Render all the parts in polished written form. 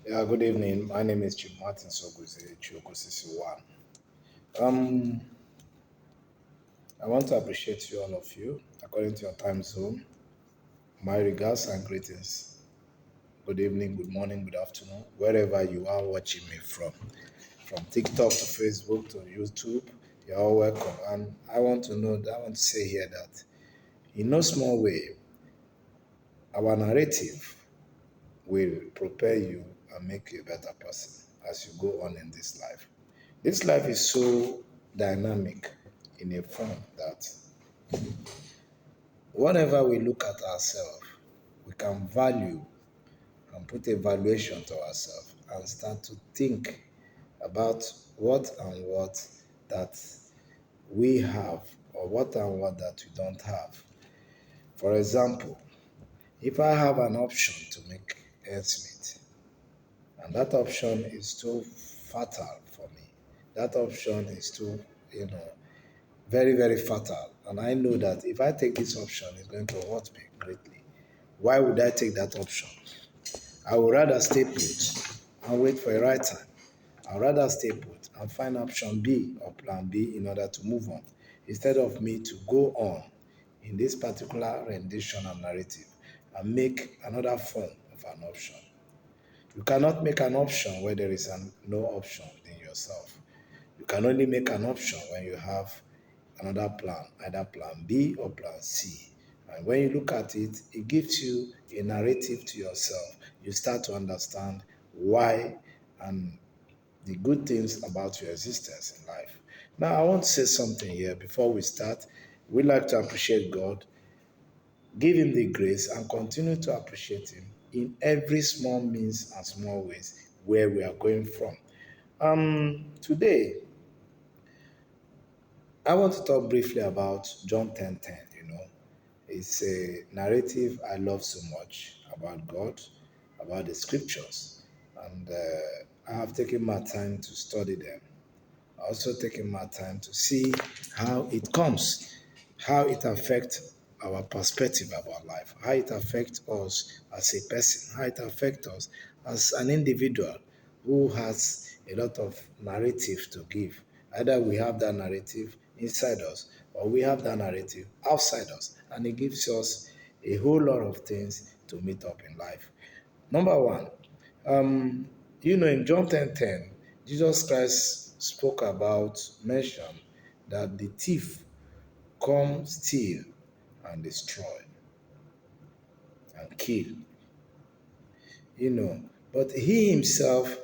Yeah, good evening. My name is Chief Martin Soguze Chiokosisi One. Um, I want to appreciate you, all of you, according to your time zone. My regards and greetings. Good evening, good morning, good afternoon, wherever you are watching me from. From TikTok to Facebook to YouTube, you're all welcome. And I want to say here that in no small way, our narrative will prepare you and make you a better person as you go on in this life. This life is so dynamic in a form that whenever we look at ourselves, we can value and put a valuation to ourselves and start to think about what and what that we have or what and what that we don't have. For example, if I have an option to make ends meet, and that option is too fatal for me, that option is too, you know, very, very fatal. And I know that if I take this option, it's going to hurt me greatly. Why would I take that option? I would rather stay put and wait for a right time. I'd rather stay put and find option B or plan B in order to move on instead of me to go on in this particular rendition and narrative and make another form of an option. You cannot make an option where there is no option within yourself. You can only make an option when you have another plan, either plan B or plan C. And when you look at it, it gives you a narrative to yourself. You start to understand why and the good things about your existence in life. Now, I want to say something here before we start. We like to appreciate God, give Him the grace, and continue to appreciate Him in every small means and small ways where we are going from. Today, I want to talk briefly about John 10:10. It's a narrative I love so much about God, about the scriptures. And I have taken my time to study them. I also taken my time to see how it comes, how it affects our perspective about life, how it affects us as a person, how it affects us as an individual who has a lot of narrative to give. Either we have that narrative inside us or we have that narrative outside us, and it gives us a whole lot of things to meet up in life. Number one, um, in John 10:10, Jesus Christ mentioned that the thief come steal and destroy and kill, you know. But he himself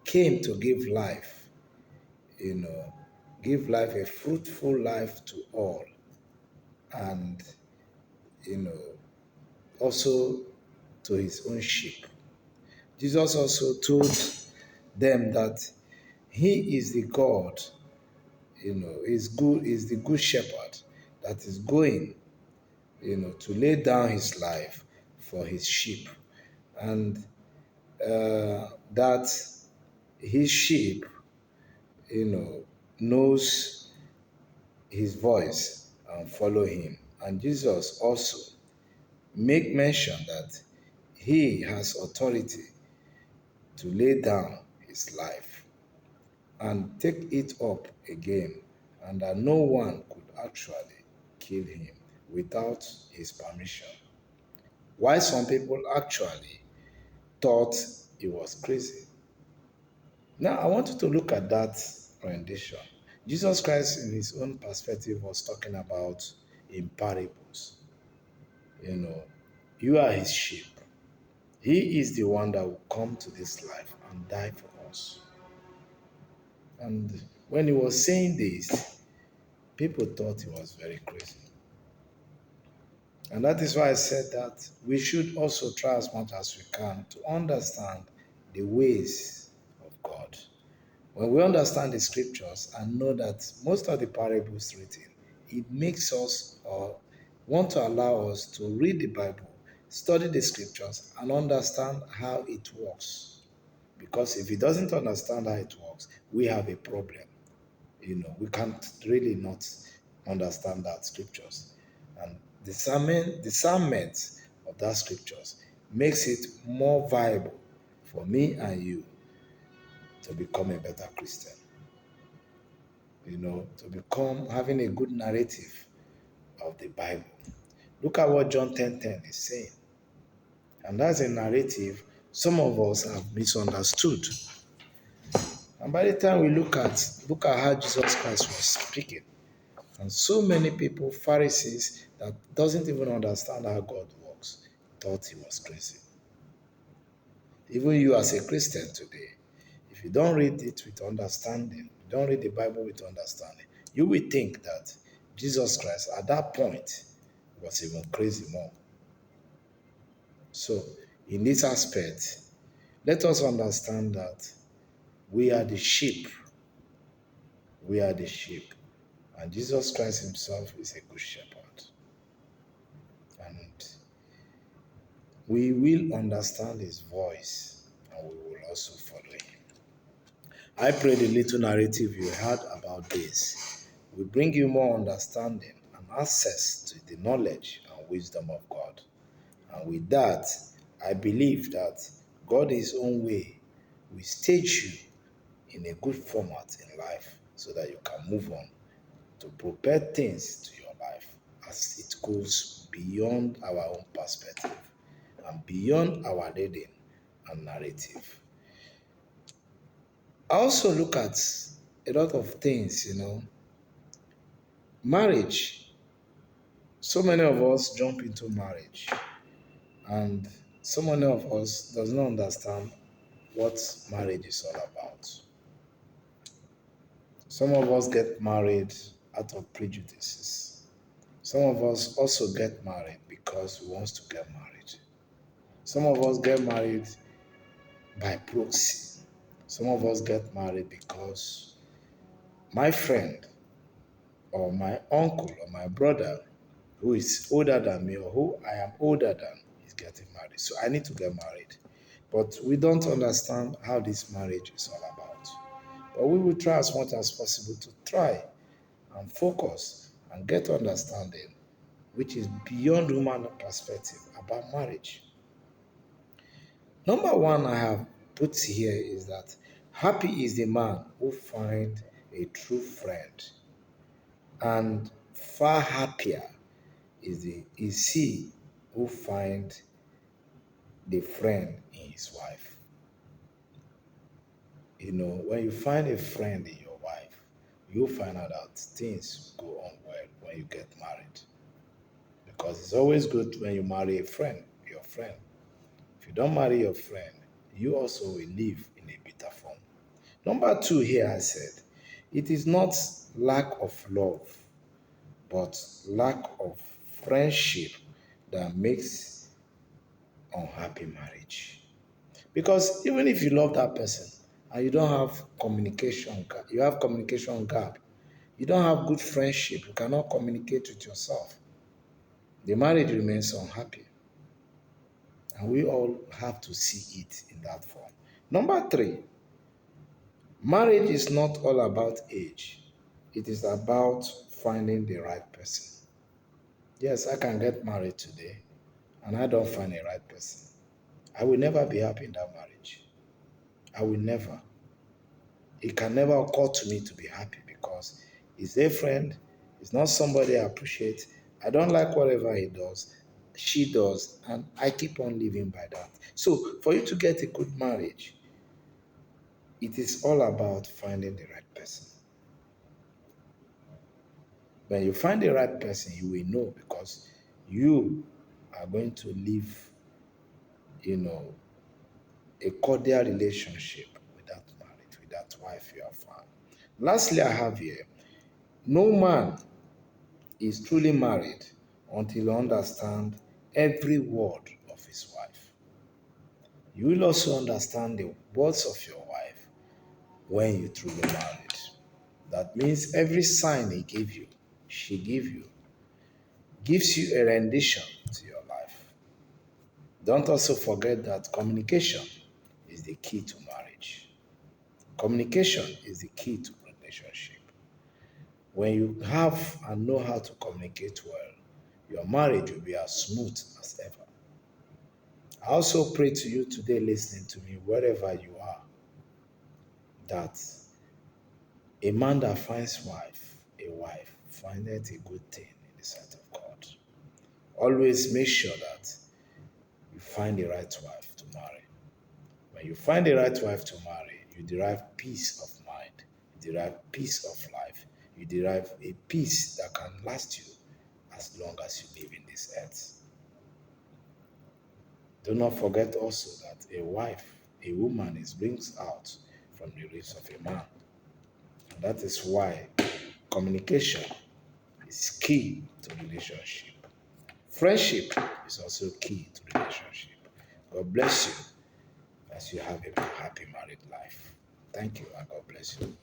came to give life, you know, give life a fruitful life to all, and, you know, also to his own sheep. Jesus also told them that he is the God, is the good shepherd that is going, to lay down his life for his sheep. And that his sheep, knows his voice and follow him. And Jesus also make mention that he has authority to lay down his life and take it up again, and that no one could actually kill him without his permission. Why some people actually thought he was crazy. Now, I want you to look at that rendition. Jesus Christ, in his own perspective, was talking about in parables. You know, you are his sheep. He is the one that will come to this life and die for us. And when he was saying this, people thought he was very crazy. And that is why I said that we should also try as much as we can to understand the ways of God. When we understand the scriptures and know that most of the parables written, it makes us or want to allow us to read the Bible, study the scriptures, and understand how it works. Because if he doesn't understand how it works, we have a problem. We can't really not understand that scriptures. And discernment of that scriptures makes it more viable for me and you to become a better Christian. To become having a good narrative of the Bible. Look at what John 10:10 is saying. And that's a narrative some of us have misunderstood. And by the time we look at how Jesus Christ was speaking, and so many people, Pharisees, that doesn't even understand how God works, thought he was crazy. Even you as a Christian today, if you don't read it with understanding, you don't read the Bible with understanding, you will think that Jesus Christ at that point was even crazy more. So, in this aspect, let us understand that we are the sheep. We are the sheep. And Jesus Christ himself is a good shepherd. And we will understand his voice and we will also follow him. I pray the little narrative you heard about this will bring you more understanding and access to the knowledge and wisdom of God. And with that, I believe that God his own way will stage you in a good format in life so that you can move on to prepare things to your life as it goes beyond our own perspective and beyond our reading and narrative. I also look at a lot of things. Marriage. So many of us jump into marriage, and so many of us does not understand what marriage is all about. Some of us get married out of prejudices. Some of us also get married because we want to get married. Some of us get married by proxy. Some of us get married because my friend or my uncle or my brother who is older than me or who I am older than is getting married. So I need to get married. But we don't understand how this marriage is all about. But we will try as much as possible to try and focus and get understanding, which is beyond human perspective about marriage. Number one I have put here is that happy is the man who finds a true friend, and far happier is he who finds the friend in his wife. When you find a friend in your wife, you'll find out that things go on well when you get married. Because it's always good when you marry a friend, your friend. If you don't marry your friend, you also will live in a bitter form. Number two here I said, it is not lack of love, but lack of friendship that makes unhappy marriage. Because even if you love that person and you don't have communication, you have communication gap, you don't have good friendship, you cannot communicate with yourself, the marriage remains unhappy. And we all have to see it in that form. Number three, marriage is not all about age. It is about finding the right person. Yes, I can get married today and I don't find the right person. I will never be happy in that marriage. I will never. It can never occur to me to be happy because he's a friend, he's not somebody I appreciate. I don't like whatever he does, she does, and I keep on living by that. So for you to get a good marriage, it is all about finding the right person. When you find the right person, you will know because you are going to live, a cordial relationship with that marriage, with that wife you have found. Lastly, I have here, no man is truly married until he understands every word of his wife. You will also understand the words of your wife when you truly married. That means every sign he gave you, she gave you, gives you a rendition to your life. Don't also forget that communication is the key to marriage. Communication is the key to relationship. When you have and know how to communicate well, your marriage will be as smooth as ever. I also pray to you today, listening to me, wherever you are, that a man that finds a wife, findeth a good thing in the sight of God. Always make sure that you find the right wife to marry. When you find the right wife to marry, you derive peace of mind, you derive peace of life, you derive a peace that can last you as long as you live in this earth. Do not forget also that a wife, a woman, is brings out from the ribs of a man. And that is why communication is key to relationship. Friendship is also key to relationship. God bless you as you have a happy married life. Thank you, and God bless you.